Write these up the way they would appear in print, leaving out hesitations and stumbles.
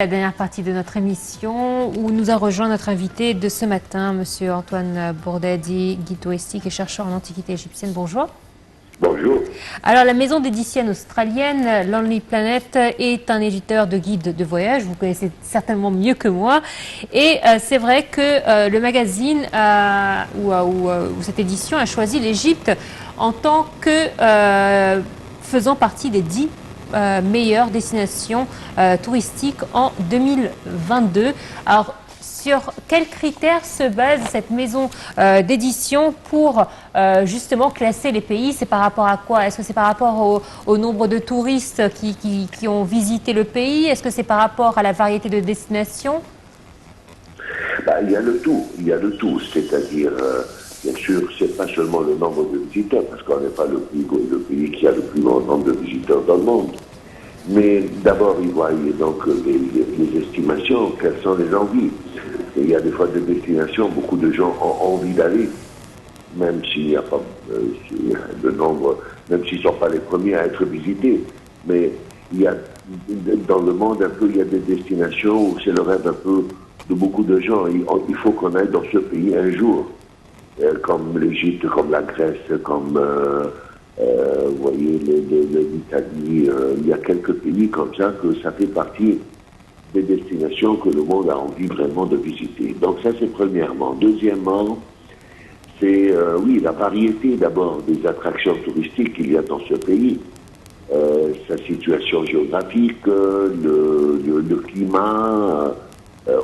La dernière partie de notre émission où nous a rejoint notre invité de ce matin, M. Antoine Bourdadi, guide touristique et chercheur en antiquité égyptienne. Bonjour. Bonjour. Alors, la maison d'édition australienne Lonely Planet est un éditeur de guides de voyage. Vous connaissez certainement mieux que moi. Et c'est vrai que le magazine ou cette édition a choisi l'Égypte en tant que faisant partie des 10 meilleures destinations touristiques en 2022. Alors, sur quels critères se base cette maison d'édition pour justement classer les pays? C'est par rapport à quoi? Est-ce que c'est par rapport au nombre de touristes qui ont visité le pays? Est-ce que c'est par rapport à la variété de destinations? Il y a le tout, c'est-à-dire, bien sûr, c'est pas seulement le nombre de visiteurs, parce qu'on n'est pas le pays qui a le plus grand nombre de visiteurs dans le monde. Mais d'abord, ils voient donc les estimations, quelles sont les envies. Et il y a des fois des destinations, beaucoup de gens ont envie d'aller, même s'il n'y a pas de nombre, même s'ils ne sont pas les premiers à être visités. Mais il y a, dans le monde, un peu, il y a des destinations où c'est le rêve un peu de beaucoup de gens. Il faut qu'on aille dans ce pays un jour, comme l'Égypte, comme la Grèce, comme vous voyez l'Italie. Il y a quelques pays comme ça que ça fait partie des destinations que le monde a envie vraiment de visiter. Donc ça, c'est premièrement. Deuxièmement, c'est oui, la variété d'abord des attractions touristiques qu'il y a dans ce pays. Sa situation géographique, le climat,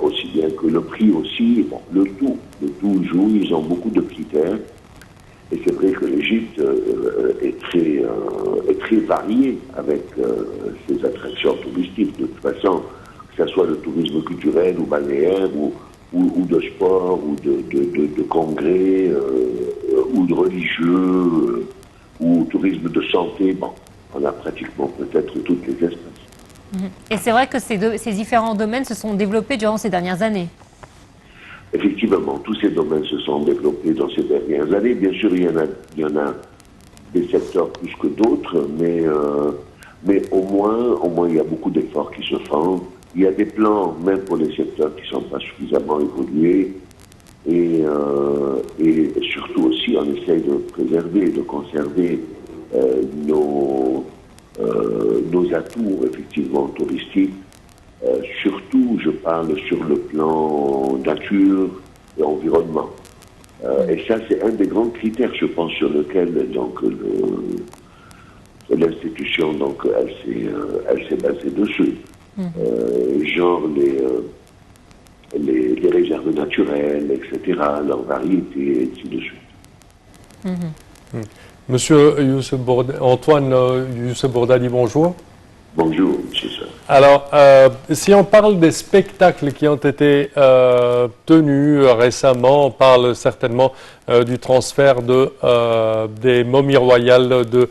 aussi bien que le prix aussi. Bon, le tout joue, ils ont beaucoup de critères. Et c'est vrai que l'Égypte est très variée avec ses attractions touristiques. De toute façon, que ce soit le tourisme culturel ou balnéaire ou de sport ou de congrès ou de religieux ou tourisme de santé, bon, on a pratiquement peut-être toutes les espèces. Et c'est vrai que ces différents domaines se sont développés durant ces dernières années. Effectivement, tous ces domaines se sont développés dans ces dernières années. Bien sûr, il y en a des secteurs plus que d'autres, mais au moins, il y a beaucoup d'efforts qui se font. Il y a des plans, même pour les secteurs qui ne sont pas suffisamment évolués. Et surtout aussi, on essaye de préserver, de conserver nos atouts, effectivement, touristiques. Surtout, je parle sur le plan nature et environnement. Et ça, c'est un des grands critères, je pense, sur lequel donc l'institution, donc, elle s'est basée dessus. Genre les réserves naturelles, etc., leur variété, et ainsi de suite. Monsieur Antoine Youssef Bourdadi, bonjour. Bonjour, monsieur Sir. Alors, si on parle des spectacles qui ont été tenus récemment, on parle certainement du transfert des momies royales du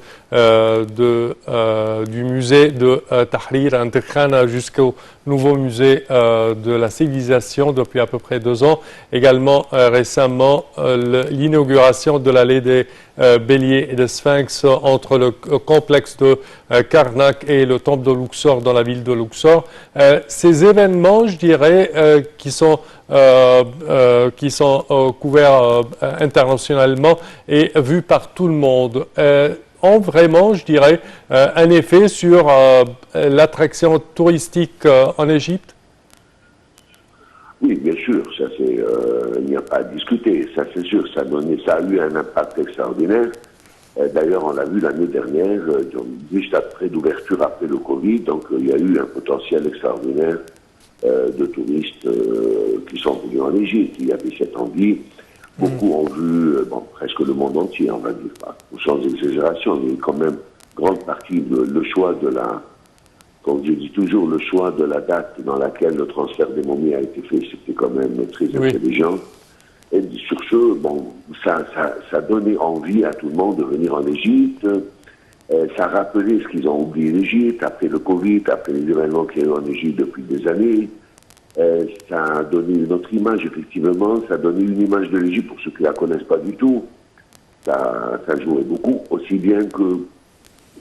musée de Tahrir à Intikhana jusqu'au nouveau musée de la civilisation depuis à peu près 2 ans. Également récemment l'inauguration de l'allée des béliers et des sphinx entre le complexe de Karnak et le temple de Luxor dans la ville de Luxor. Ces événements, je dirais, qui sont couverts internationalement et vus par tout le monde, ont vraiment, je dirais, un effet sur l'attraction touristique en Égypte? Oui, bien sûr, ça c'est, il n'y a pas à discuter, ça c'est sûr, ça a eu un impact extraordinaire. D'ailleurs, on l'a vu l'année dernière, juste après l'ouverture, après le Covid, donc il y a eu un potentiel extraordinaire de touristes qui sont venus en Égypte. Il y avait cette envie. Beaucoup ont vu, presque le monde entier, on va dire, pas, sans exagération, mais quand même, grande partie, le choix de la, comme je dis toujours, le choix de la date dans laquelle le transfert des momies a été fait, c'était quand même très intelligent. Et sur ce, ça donnait envie à tout le monde de venir en Égypte. Ça rappelait ce qu'ils ont oublié l'Égypte après le Covid, après les événements qu'il y a eu en Égypte depuis des années. Ça a donné une autre image, effectivement. Ça a donné une image de l'Égypte pour ceux qui ne la connaissent pas du tout. Ça jouait beaucoup, aussi bien que,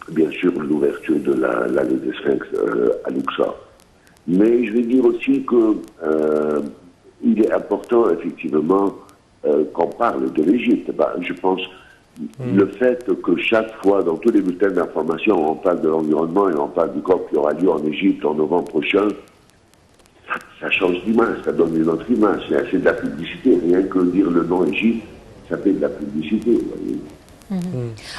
bien sûr, l'ouverture de l'allée des Sphinx à Luxor. Mais je vais dire aussi que il est important, effectivement, qu'on parle de l'Égypte. Je pense le fait que chaque fois, dans tous les bulletins d'information, on parle de l'environnement et on parle du COP qui aura lieu en Égypte en novembre prochain, ça change d'image, ça donne une autre image. C'est de la publicité. Rien que dire le nom Égypte, ça fait de la publicité. Vous voyez.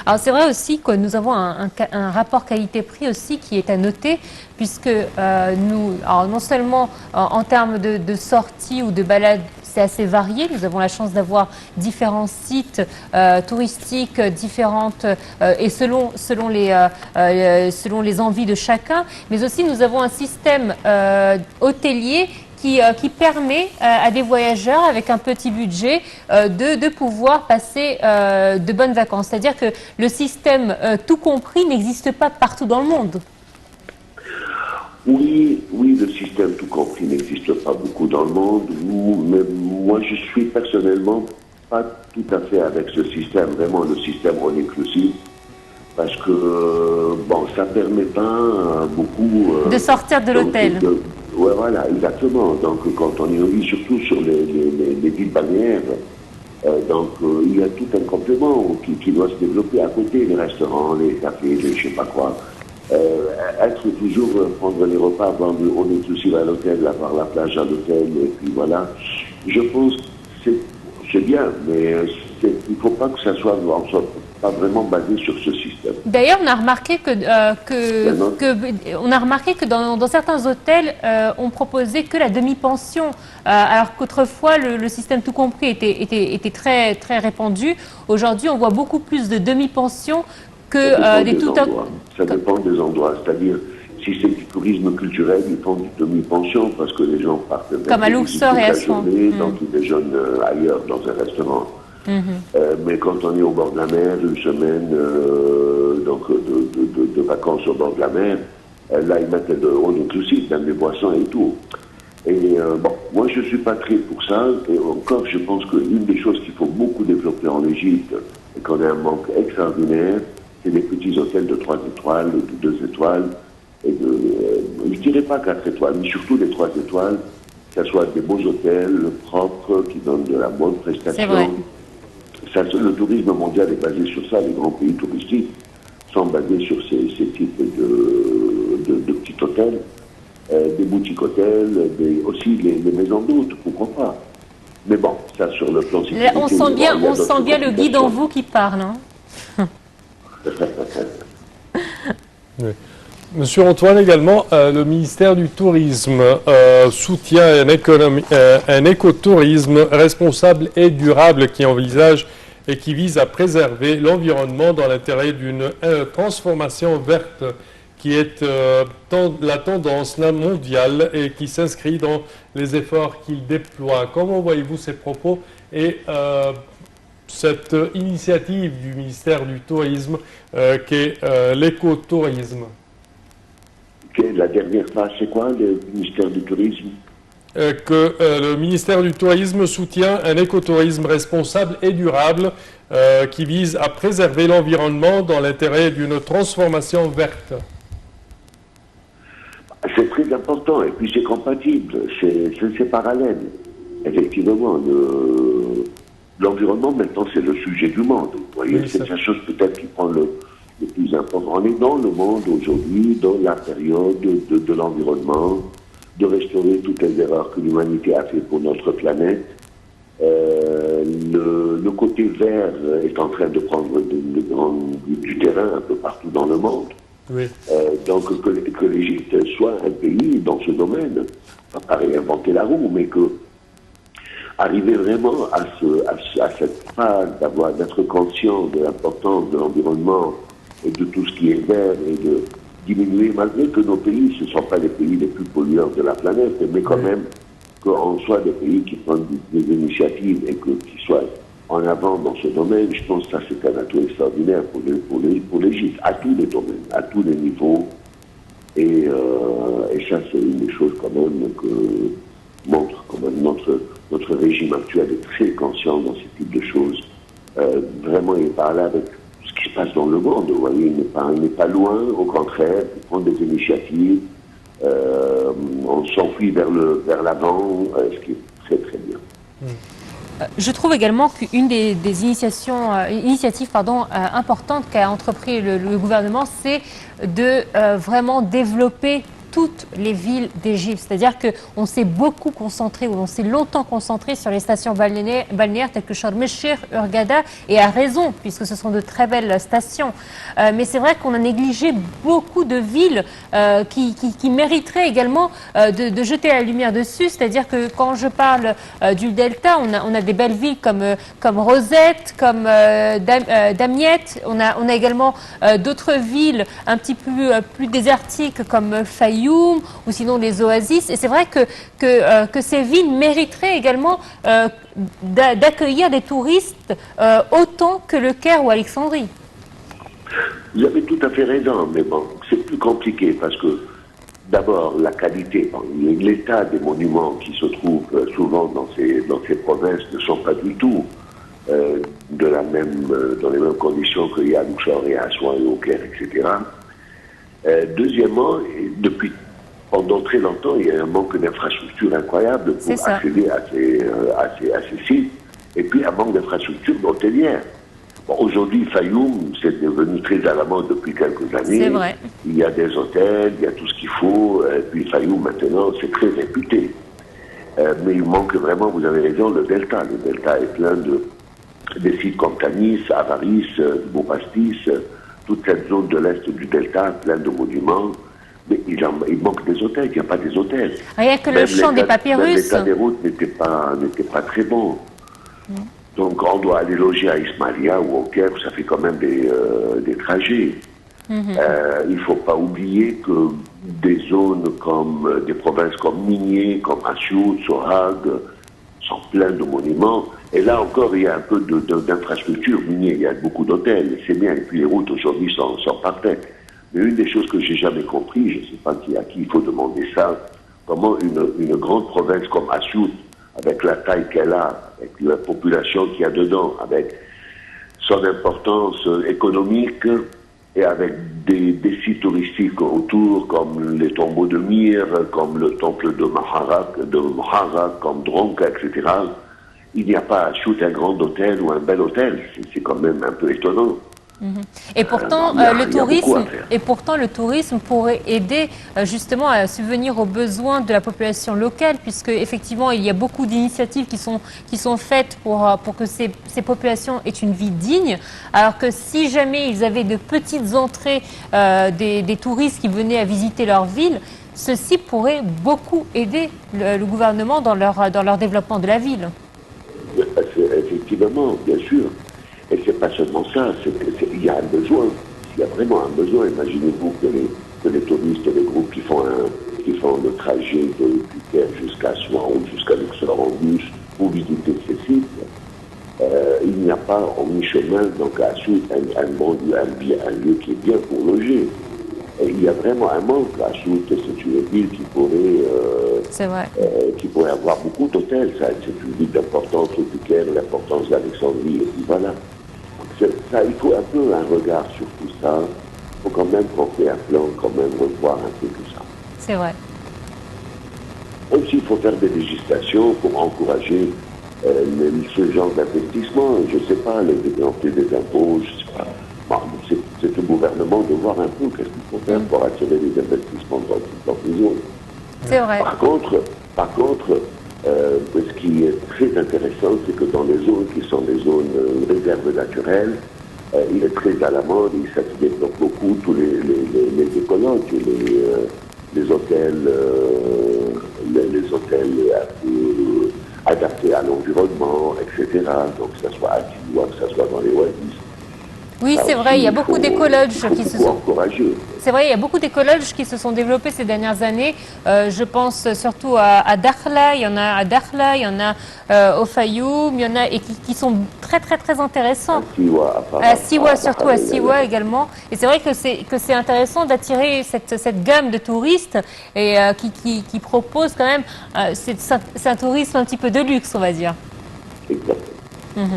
Alors c'est vrai aussi que nous avons un rapport qualité-prix aussi qui est à noter, puisque nous, alors non seulement en termes de sorties ou de balades, c'est assez varié. Nous avons la chance d'avoir différents sites touristiques, différentes et selon les envies de chacun. Mais aussi nous avons un système hôtelier qui permet à des voyageurs avec un petit budget de pouvoir passer de bonnes vacances. C'est-à-dire que le système tout compris n'existe pas partout dans le monde. Oui, le système tout compris n'existe pas beaucoup dans le monde, mais moi je suis personnellement pas tout à fait avec ce système, vraiment le système all inclusive, parce que bon, ça permet pas beaucoup de sortir de l'hôtel. Ouais, voilà, exactement. Donc quand on est surtout sur les villes balnéaires, il y a tout un complément qui doit se développer à côté, les restaurants, les cafés, les je sais pas quoi. Être toujours, prendre les repas, avoir on est aussi à l'hôtel, avoir la plage à l'hôtel, et puis voilà. Je pense que c'est bien, mais il ne faut pas que ça soit pas vraiment basé sur ce système. D'ailleurs, on a remarqué que dans certains hôtels, on proposait que la demi-pension, alors qu'autrefois le système tout compris était très très répandu. Aujourd'hui, on voit beaucoup plus de demi-pensions que des tout endroits. Ça dépend des endroits, c'est-à-dire si c'est du tourisme culturel, ils font du demi-pension parce que les gens partent comme à Luxor et à Swan. Donc ils déjeunent ailleurs dans un restaurant. Mais quand on est au bord de la mer, une semaine de vacances au bord de la mer, là ils mettent on inclusive, même les boissons et tout. Et moi je ne suis pas très pour ça, et encore je pense qu'une des choses qu'il faut beaucoup développer en Égypte, et qu'on a un manque extraordinaire, c'est des petits hôtels de 3 étoiles, de 2 étoiles, et je dirais pas 4 étoiles, mais surtout les 3 étoiles, que ce soit des beaux hôtels, propres, qui donnent de la bonne prestation. C'est vrai. Le tourisme mondial est basé sur ça, les grands pays touristiques sont basés sur ces types de petits hôtels, des boutiques hôtels, aussi les maisons d'hôtes, pourquoi pas. Mais bon, ça sur le plan sécurité... On sent bien le guide en vous qui parle. Hein. Oui. Monsieur Antoine, également, le ministère du Tourisme soutient un écotourisme responsable et durable qui envisage et qui vise à préserver l'environnement dans l'intérêt d'une transformation verte qui est la tendance mondiale et qui s'inscrit dans les efforts qu'il déploie. Comment voyez-vous ces propos et cette initiative du ministère du Tourisme qu'est l'écotourisme? La dernière phrase, c'est quoi, le ministère du Tourisme? Que le ministère du Tourisme soutient un écotourisme responsable et durable qui vise à préserver l'environnement dans l'intérêt d'une transformation verte. C'est très important et puis c'est compatible, c'est parallèle. Effectivement, l'environnement maintenant c'est le sujet du monde. Vous voyez, oui, c'est la chose peut-être qui prend le plus important. On est dans le monde aujourd'hui, dans la période de l'environnement, de restaurer toutes les erreurs que l'humanité a fait pour notre planète. Le côté vert est en train de prendre du terrain un peu partout dans le monde. Oui. Donc que l'Égypte soit un pays dans ce domaine, pas réinventer la roue, mais que arriver vraiment à cette phase d'être conscient de l'importance de l'environnement et de tout ce qui est vert et de diminuer, malgré que nos pays, ce ne sont pas les pays les plus pollueurs de la planète, mais quand même qu'on soit des pays qui prennent des initiatives et qui soient en avant dans ce domaine. Je pense que ça c'est un atout extraordinaire pour l'Égypte, à tous les domaines, à tous les niveaux. Et ça c'est une des choses quand même que montre quand même notre régime actuel est très conscient dans ce type de choses. Vraiment il parle avec ce qui se passe dans le monde, vous voyez, il n'est pas loin, au contraire, il prend des initiatives, On s'enfuit vers l'avant, ce qui est très très bien. Je trouve également qu'une des initiatives importantes qu'a entrepris le gouvernement, c'est de vraiment développer toutes les villes d'Égypte. C'est-à-dire qu'on s'est beaucoup concentré, ou on s'est longtemps concentré sur les stations balnéaires telles que Sharm el-Sheikh, Hurghada, et à raison, puisque ce sont de très belles stations. Mais c'est vrai qu'on a négligé beaucoup de villes qui mériteraient également de jeter la lumière dessus. C'est-à-dire que quand je parle du Delta, on a des belles villes comme Rosette, comme Damiette. On a également d'autres villes un petit peu plus désertiques comme Fayoum, ou sinon les oasis. Et c'est vrai que ces villes mériteraient également d'accueillir des touristes autant que le Caire ou Alexandrie. Vous avez tout à fait raison, mais bon, c'est plus compliqué parce que d'abord la qualité, l'état des monuments qui se trouvent souvent dans ces provinces ne sont pas du tout dans les mêmes conditions qu'il y a à Luxor et à Aswan et au Caire, etc. Deuxièmement, pendant très longtemps, il y a un manque d'infrastructures incroyable pour accéder à ces sites, et puis un manque d'infrastructures hôtelières. Bon, aujourd'hui, Fayoum, c'est devenu très à la mode depuis quelques années. C'est vrai. Il y a des hôtels, il y a tout ce qu'il faut, et puis Fayoum, maintenant, c'est très réputé. Mais il manque vraiment, vous avez raison, le Delta. Le Delta est plein des sites comme Tanis, Avaris, Boubastis, toute cette zone de l'Est du Delta, plein de monuments, mais il manque des hôtels, il n'y a pas des hôtels. Rien que le champ des papyrus. L'état des routes n'était pas très bon. Donc on doit aller loger à Ismailia ou au Caire, ça fait quand même des trajets. Il ne faut pas oublier que des zones comme des provinces comme Minier, comme Assiout, Sohag, sont pleines de monuments. Et là encore, il y a un peu d'infrastructure. Minier, il y a beaucoup d'hôtels, c'est bien. Et puis les routes aujourd'hui sont parfaites. Mais une des choses que j'ai jamais compris, je ne sais pas à qui il faut demander ça, comment une grande province comme Assiout, avec la taille qu'elle a, avec la population qu'il y a dedans, avec son importance économique et avec des sites touristiques autour, comme les tombeaux de Myr, comme le temple de Mahara, comme Dronka, etc. Il n'y a pas à Assiout un grand hôtel ou un bel hôtel. C'est quand même un peu étonnant. Et pourtant, le tourisme pourrait aider justement à subvenir aux besoins de la population locale, puisque effectivement, il y a beaucoup d'initiatives qui sont faites pour que ces populations aient une vie digne. Alors que si jamais ils avaient de petites entrées des touristes qui venaient à visiter leur ville, ceci pourrait beaucoup aider le gouvernement dans leur développement de la ville. Effectivement, bien sûr. Et c'est pas seulement ça, il y a un besoin, il y a vraiment un besoin. Imaginez-vous que les touristes, les groupes qui font le trajet du Caire jusqu'à Aswan ou jusqu'à Luxor en bus pour visiter ces sites, il n'y a pas en mi-chemin, donc à Assiout, un lieu qui est bien pour loger. Et il y a vraiment un manque. Assiout, c'est une ville qui pourrait avoir beaucoup d'hôtels. C'est une ville d'importance du Caire, l'importance d'Alexandrie, et puis voilà. Ça, il faut un peu un regard sur tout ça. Il faut quand même qu'on fait un plan, quand même revoir un peu tout ça. C'est vrai. Aussi, il faut faire des législations pour encourager ce genre d'investissement. Je ne sais pas, les des impôts, je ne sais pas. Bon, c'est au gouvernement de voir un peu qu'est-ce qu'il faut faire pour attirer les investissements dans ces zones. C'est vrai. Par contre, ce qui est très intéressant, c'est que dans les zones qui sont des zones réserves naturelles, il est très à la mode, ça se développe beaucoup, tous les écologues, les hôtels un peu adaptés à l'environnement, etc. Donc que ce soit à Tiwa, que ce soit dans les oasis. Oui, c'est vrai, il y a beaucoup d'écologes qui se sont... encouragés. C'est vrai, il y a beaucoup d'écologes qui se sont développés ces dernières années. Je pense surtout à Dakhla, il y en a à Dakhla, il y en a au Fayoum, il y en a et qui sont très très très intéressants. À Siwa, surtout à Siwa également. Et c'est vrai que c'est intéressant d'attirer cette gamme de touristes et qui propose quand même, c'est un tourisme un petit peu de luxe, on va dire. Exactement.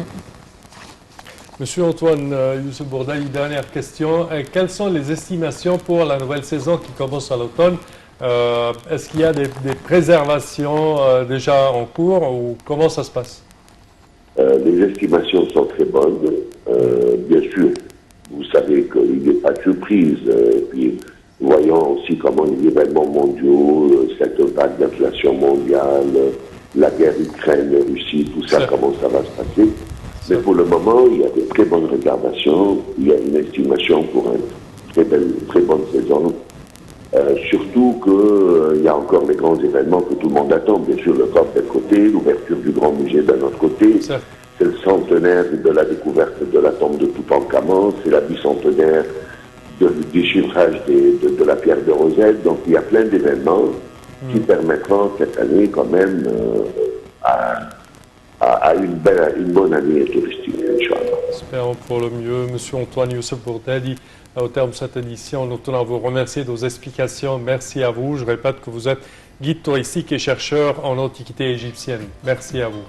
Monsieur Antoine Youssef Bourdaï, dernière question. Quelles sont les estimations pour la nouvelle saison qui commence à l'automne Est-ce qu'il y a des préservations déjà en cours ou comment ça se passe? Les estimations sont très bonnes. Bien sûr, vous savez qu'il n'y a pas de surprise. Et puis, voyons aussi comment les événements mondiaux, cette vague d'inflation mondiale, la guerre Ukraine-Russie, tout ça, comment ça va se passer. Mais pour le moment, il y a de très bonnes réservations. Il y a une estimation pour une très bonne saison. Surtout qu'il y a encore les grands événements que tout le monde attend. Bien sûr, le COP d'un côté, l'ouverture du Grand Musée d'un autre côté. C'est le centenaire de la découverte de la tombe de Toutankhamon. C'est la bicentenaire du déchiffrage de la pierre de Rosette. Donc il y a plein d'événements qui permettront cette année quand même à une bonne année touristique, Inch'Allah. Espérons pour le mieux. Monsieur Antoine Youssef Bourdadi, au terme de cette édition, nous tenons à vous remercier de vos explications. Merci à vous. Je répète que vous êtes guide touristique et chercheur en antiquité égyptienne. Merci à vous.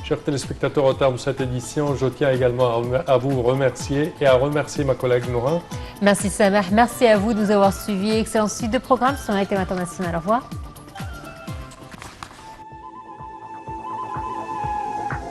Chers téléspectateurs, au terme de cette édition, je tiens également à vous remercier et à remercier ma collègue Noura. Merci Samah, merci à vous de nous avoir suivis. Excellente suite de programme sur la thème internationale. Au revoir.